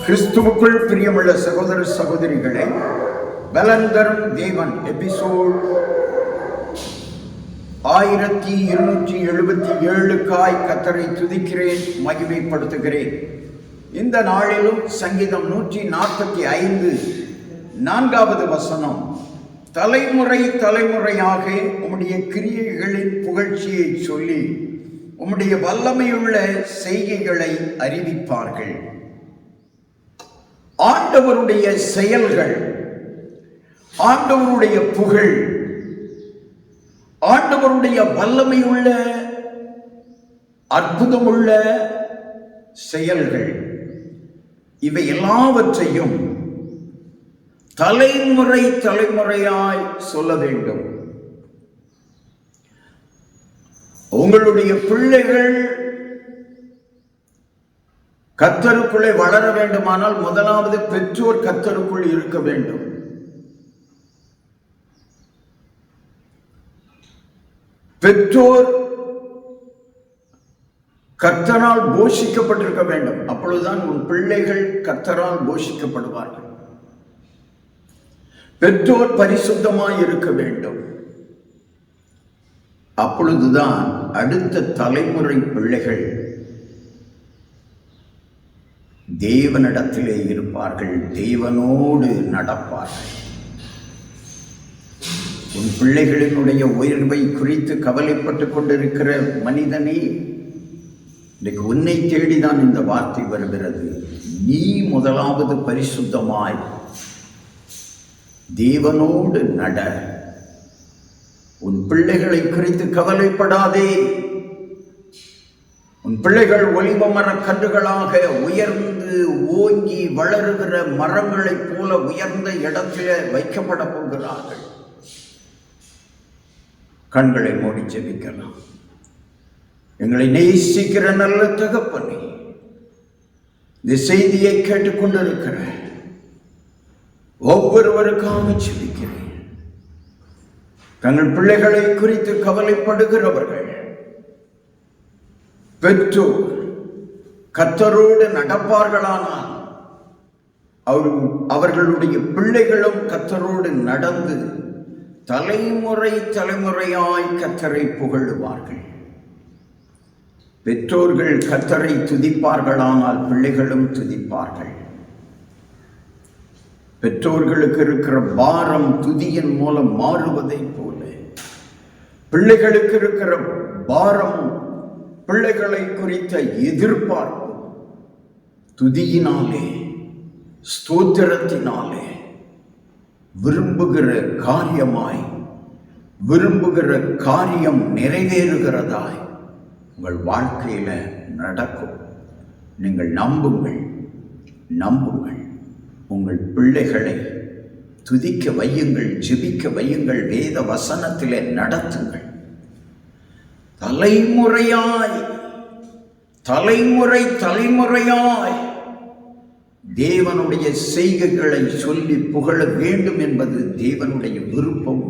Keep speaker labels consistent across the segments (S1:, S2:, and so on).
S1: கிறிஸ்துவுக்குள் பிரியமுள்ள சகோதர சகோதரிகளை, பலன் தரும் தேவன் எபிசோட் 1277 கர்த்தரை துதிக்கிறேன், மகிமைப்படுத்துகிறேன். இந்த நாளிலும் சங்கீதம் 145 4வது வசனம், தலைமுறை தலைமுறையாக உம்முடைய கிரியைகளின் புகழ்ச்சியை சொல்லி உம்முடைய வல்லமையுள்ள செய்கைகளை அறிவிப்பார்கள். ஆண்டவருடைய செயல்கள், ஆண்டவருடைய புகழ், ஆண்டவருடைய வல்லமையுள்ள அற்புதமுள்ள செயல்கள், இவை எல்லாவற்றையும் தலைமுறை தலைமுறையாய் சொல்ல வேண்டும். உங்களுடைய பிள்ளைகள் கர்த்தருக்குள்ளே வளர வேண்டுமானால் முதலாவது பெற்றோர் கர்த்தருக்குள் இருக்க வேண்டும். பெற்றோர் கர்த்தரால் போஷிக்கப்பட்டிருக்க வேண்டும். அப்பொழுதுதான் உன் பிள்ளைகள் கர்த்தரால் போஷிக்கப்படுவார்கள். பெற்றோர் பரிசுத்தமாய் இருக்க வேண்டும். அப்பொழுதுதான் அடுத்த தலைமுறை பிள்ளைகள் தேவனிடத்திலே இருப்பார்கள், தேவனோடு நடப்பார்கள். உன் பிள்ளைகளினுடைய உயர்வை குறித்து கவலைப்பட்டுக் கொண்டிருக்கிற மனிதனே, இன்றைக்கு உன்னை தேடிதான் இந்த வார்த்தை வருகிறது. நீ முதலாவது பரிசுத்தமாய் தேவனோடு நட. உன் பிள்ளைகளை குறித்து கவலைப்படாதே. உன் பிள்ளைகள் ஒலிவ மர கன்றுகளாக உயர்ந்து ஓங்கி வளருகிற மரங்களைப் போல உயர்ந்த இடத்திலே வைக்கப்பட போகிறார்கள். கண்களை மூடி ஜெபிக்கலாம். எங்களை நேசிக்கிற நல்ல தகப்பனே, இந்த செய்தியை கேட்டுக்கொண்டிருக்கிற ஒவ்வொருவருக்காக ஜெபிக்கிறேன். தங்கள் பிள்ளைகளை குறித்து கவலைப்படுகிறவர்கள், பெற்றோர் கர்த்தரோடு நடப்பார்களானால் அவர்களுடைய பிள்ளைகளும் கர்த்தரோடு நடந்து தலைமுறை தலைமுறையாய் கர்த்தரை புகழுவார்கள். பெற்றோர்கள் கர்த்தரை துதிப்பார்களானால் பிள்ளைகளும் துதிப்பார்கள். பெற்றோர்களுக்கு இருக்கிற பாரம் துதியின் மூலம் மாறுவதைப் போல பிள்ளைகளுக்கு இருக்கிற பாரம், பிள்ளைகளை குறித்த எதிர்பார்ப்பு துதியினாலே, ஸ்தோத்திரத்தினாலே விரும்புகிற காரியம் நிறைவேறுகிறதாய் உங்கள் வாழ்க்கையில நடக்கும். நீங்கள் நம்புங்கள். உங்கள் பிள்ளைகளை துதிக்க வையுங்கள், ஜெபிக்க வையுங்கள், வேத வசனத்திலே நடத்துங்கள். தலைமுறையாய் தேவனுடைய செய்கைகளை சொல்லி புகழ வேண்டும் என்பது தேவனுடைய விருப்பம்.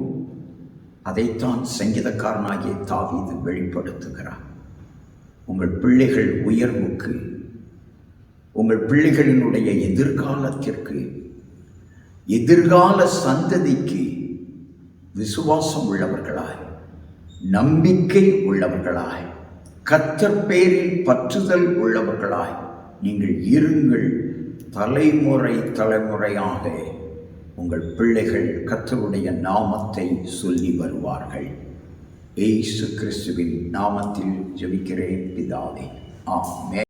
S1: அதைத்தான் சங்கீதக்காரனாகிய தாவீது வெளிப்படுத்துகிறார். உங்கள் பிள்ளைகள் உயர்வுக்கு, உங்கள் பிள்ளைகளினுடைய எதிர்காலத்திற்கு, எதிர்கால சந்ததிக்கு விசுவாசம் உள்ளவர்களாய், நம்பிக்கை உள்ளவர்களாய், கர்த்தர் பேரில் பற்றுதல் உள்ளவர்களாய் நீங்கள் இருங்கள். தலைமுறை தலைமுறையாக உங்கள் பிள்ளைகள் கர்த்தருடைய நாமத்தை சொல்லி வருவார்கள். இயேசு கிறிஸ்துவின் நாமத்தில் ஜெபிக்கிறேன் பிதாவே, ஆமென்.